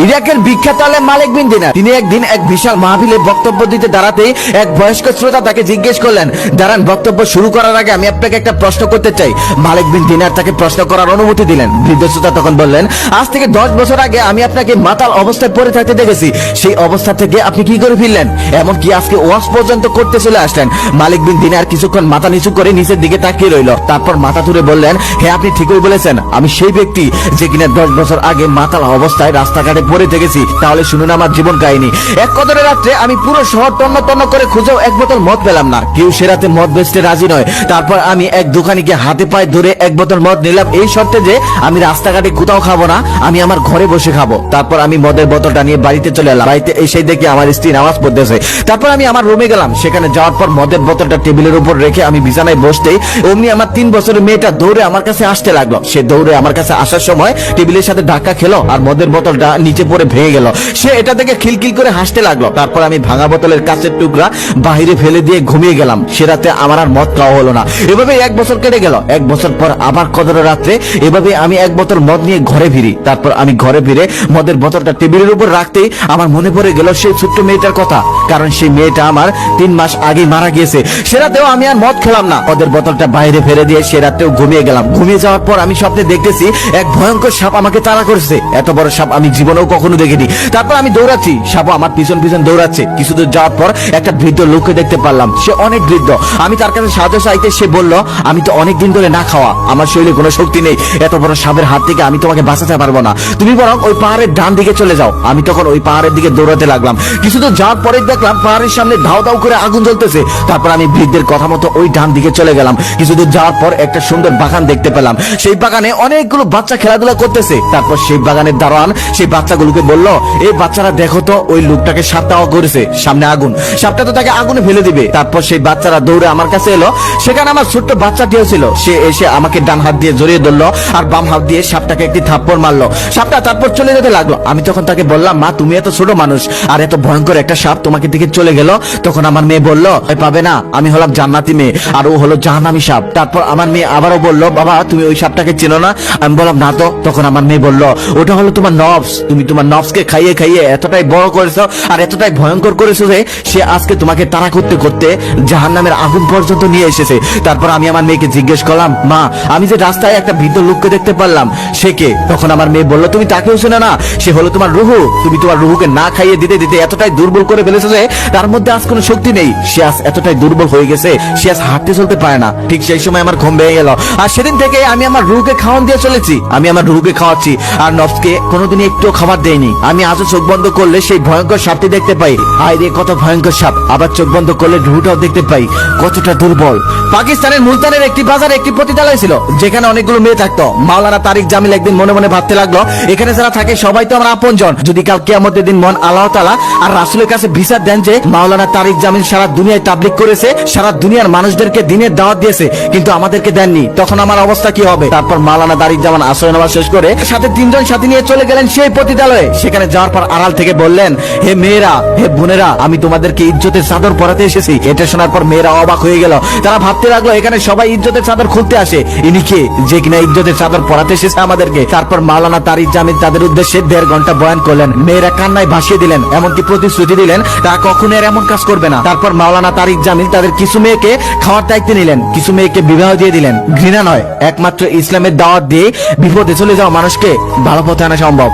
ইরাকের বিখ্যাত আলেম মালিক বিন দিনার তিনি একদিন এক বিশাল মাহফিলে বক্তব্য দিতে দাঁড়াতেই এক বয়স্ক শ্রোতা তাকে জিজ্ঞেস করলেন, দাঁড়ান, বক্তব্য শুরু করার আগে আমি আপনাকে একটা প্রশ্ন করতে চাই। মালিক বিন দিনার তাকে প্রশ্ন করার অনুমতি দিলেন। বৃদ্ধ শ্রোতা তখন বললেন, আজ থেকে 10 বছর আগে আমি আপনাকে মাতাল অবস্থায় পড়ে থাকতে দেখেছি, সেই অবস্থা থেকে আপনি কি করে ফিরলেন, এমনকি আজকে ওয়াজ পর্যন্ত করতে চলে আসলেন। মালিক বিন দিনার কিছুক্ষণ মাথা নিচু করে নিচের দিকে তাকিয়ে রইল, তারপর মাথা তুলে বললেন, হ্যাঁ, আপনি ঠিকই বলেছেন, আমি সেই ব্যক্তি যে কিনা 10 বছর আগে মাতাল অবস্থায় রাস্তাঘাটে পড়ে থেকেছি। তাহলে শুনুন আমার জীবন কাহিনী। এক কদরের রাত্রে আমি পুরো শহর তন্ন তন্ন করে খুঁজেও এক বোতল মদ পেলাম না, কেউ সে রাতে মদ বেচতে রাজি নয়। তারপর আমি এক দোকানে গিয়ে হাতে পায়ে ধরে এক বোতল মদ নিলাম, এই শর্তে যে আমি রাস্তাঘাটে কোথাও খাবো না, আমি আমার ঘরে বসে খাবো। তারপর আমি মদের বোতলটা নিয়ে বাড়িতে চলে এলাম। বাড়িতে এসে দেখি আমার স্ত্রী নামাজ পড়তেছে। তারপর আমি আমার রুমে গেলাম, সেখানে যাওয়ার পর মদের বোতলটা টেবিলের উপর রেখে আমি বিছানায় বসতেই অমনি আমার 3 বছরের মেয়েটা দৌড়ে আমার কাছে আসতে লাগলো। সে দৌড়ে আমার কাছে আসার সময় টেবিলের সাথে ধাক্কা খেলো আর মদের বোতলটা নিচে পড়ে ভেঙে গেল। সে এটা দেখে খিলখিল করে হাসতে লাগলো। তারপর আমি ভাঙা বোতলের কাঁচের টুকরা বাহিরে ফেলে দিয়ে ঘুমিয়ে গেলাম। সে রাতে আমার আর মদ খাওয়া হলো না। এভাবে 1 বছর কেটে গেল। 1 বছর পর আবার কদরের রাত্রে এভাবে আমি 1 বোতল মদ নিয়ে ঘরে ফিরি। তারপর আমি ঘরে ফিরে মদের বোতলটা টেবিলের উপর রাখতেই আমার মনে পড়ে গেল সেই ছোট্ট মেয়েটার কথা, কারণ সেই মেয়েটা আমার 3 মাস আগে মারা গিয়েছে। সে রাতেও আমি আর মদ খেলাম না, মদের বোতলটা বাইরে ফেলে দিয়ে সে রাতেও ঘুমিয়ে গেলাম। ঘুমিয়ে যাওয়ার পর আমি স্বপ্নে দেখতেছি এক ভয়ঙ্কর সাপ আমাকে তাড়া করেছে। এত বড় সাপ আমি জীবনেও কখনো দেখিনি। তারপর আমি দৌড়াচ্ছি, সাপও আমার পিছন পিছন দৌড়াচ্ছে। কিছুদূর যাওয়ার পর একটা বৃদ্ধ লোককে দেখতে পারলাম, সে অনেক বৃদ্ধ। আমি তার কাছে সাহায্য চাইতে সে বলল, আমি তো অনেক দিন ধরে না খাওয়া, আমার শরীরে কোনো শক্তি নেই, এত বড় সাপের হাত থেকে আমি তোমাকে বাঁচাতে পারবো না, তুমি বরং ওই পাহাড়ের ডান দিকে চলে যাও। আমি তখন ওই পাহাড়ের দিকে দৌড়াতে লাগলাম। কিছুদূর যাওয়ার পরে দেখলাম পাহাড়ের সামনে ধাও ধাও করে আগুন জ্বলতেছে। তারপর আমি বৃদ্ধের কথা মতো ওই ডান দিকে চলে গেলাম। কিছুদূর যাওয়ার পর একটা সুন্দর বাগান দেখতে পেলাম। সেই বাগানে অনেকগুলো বাচ্চা খেলাধুলা করতেছে। তারপর সেই বাগানের দারোয়ান সেই বাচ্চাগুলোকে বলল, এই বাচ্চারা দেখো তো, ওই লোকটাকে সাপ তাড়া করেছে, সামনে আগুন, সাপটা তো তাকে আগুনে ফেলে দিবে। তারপর সেই বাচ্চারা দৌড়ে আমার কাছে এলো। সেখানে আমার ছোট্ট বাচ্চাটিও ছিল। সে এসে আমাকে ডান হাত দিয়ে জড়িয়ে ধরলো আর বাম হাত দিয়ে সাপটাকে একটি থাপ্পড় মারলো। সাপটা তারপর চলে যেতে লাগলো। আমি তখন তাকে বললাম, মা, তুমি এত ছোট মানুষ আর এত ভয়ঙ্কর একটা সাপ তোমাকে দিকে চলে গেল। তখন আমার মেয়ে বলল, ভয় পাবে না, আমি হলাম জান্নাতি মেয়ে আর ও হলো জাহান্নামী সাপ। তারপর আমার মেয়ে আবারও বলল, বাবা, তুমি ওই সাপটাকে চেনো না? আমি বললাম, না তো। তখন আমার মেয়ে বলল, ওটা হলো তোমার নফস, তুমি তোমার নফসকে খাইয়ে খাইয়ে এতটাই বড় করেছো আর এতটাই ভয়ঙ্কর করেছো যে সে আজকে তোমাকে তাড়া করতে করতে জাহান্নামের আগুন পর্যন্ত নিয়ে এসেছে। তারপর আমি আমার মেয়েকে জিজ্ঞেস করলাম, মা, আমি যে রাস্তায় একটা বৃদ্ধ লোককে দেখতে পারলাম, সে কে? তখন আমার মেয়ে বলল, তুমি তাকেও চেনো না? সে হলো তোমার রুহু, তুমি তোমার রুহুকে না খাইয়ে দিতে দিতে এতটাই দুর্বল করে ফেলেছো যে তার মধ্যে আজ কোনো শক্তি নেই। সে আজ এতটাই দুর্বল হয়ে গেছে, সে আজ হাঁটতে চলতে পারে না। ঠিক সেই সময় আমার ঘুম ভেঙে গেল। আর সেদিন থেকে আমি আমার রুহুকে খাওয়ান দিয়ে চলেছি। আমি আমার রুহুকে খাওয়াচ্ছি আর নফসকে কোনোদিনই একটু খাবার দেয়নি। আমি আজও চোখ বন্ধ করলে সেই ভয়ঙ্কর সাপটি দেখতে পাই। হায় রে, কত ভয়ঙ্কর সাপ! আবার চোখ বন্ধ করলে রুহুটাও দেখতে পাই, কতটা দুর্বল। পাকিস্তানের মুলতানের একটি বাজারে একটি পতিতালয় ছিল, যেখানে অনেকগুলো মেয়ে থাকতো। মাওলানা তারিক জামিল একদিন মনে মনে ভাবতে লাগলো, এখানে যারা থাকে সবাই তো আমার আপনজন। যদি কাল কিয়ামতের দিন মন আল্লাহ তাআলা আর রাসূলের কাছে বিচার দেন যে মাওলানা তারিক জামিল সারা দুনিয়ায় তাবলীগ করেছে, সারা দুনিয়ার মানুষদেরকে দ্বীনের দাওয়াত দিয়েছে, কিন্তু আমাদেরকে দেননি, তখন আমার অবস্থা কি হবে? তারপর মাওলানা তারিক জামিল আসর নামাজ শেষ করে সাথে 3 জন সাথী নিয়ে চলে গেলেন সেই পতিতালয়ে। সেখানে যাওয়ার পর আড়াল থেকে বললেন, হে মেয়েরা, হে বোনেরা, আমি তোমাদেরকে ইজ্জতের চাদর পরাতে এসেছি। এটা শোনার পর মেয়েরা অবাক হয়ে গেল। তারা ভাবতে লাগলো, এখানে সবাই ইজ্জতের চাদর খুলতে আসে, ইনি কে যে কিনা ইজ্জতের চাদর পরাতে এসেছে আমাদেরকে? তারপর মাওলানা তারিক জামিল তাদের উদ্দেশ্যে 1.5 ঘন্টা বয়ান করলেন। মেয়েরা কান্নায় ভাসিয়ে দিলেন, এমনকি প্রতিশ্রুতি দিলেন তারা কখনো এমন কাজ করবে না। তারপর মাওলানা তারিক জামিল তাদের কিছু মেয়েকে খাওয়ার দায়িত্ব নিলেন, কিছু মেয়েকে বিবাহ দিয়ে দিলেন। ঘৃণা নয়, একমাত্র ইসলামের দাওয়াত দিয়ে বিপদে চলে যাওয়া মানুষকে ভালো পথে আনা সম্ভব।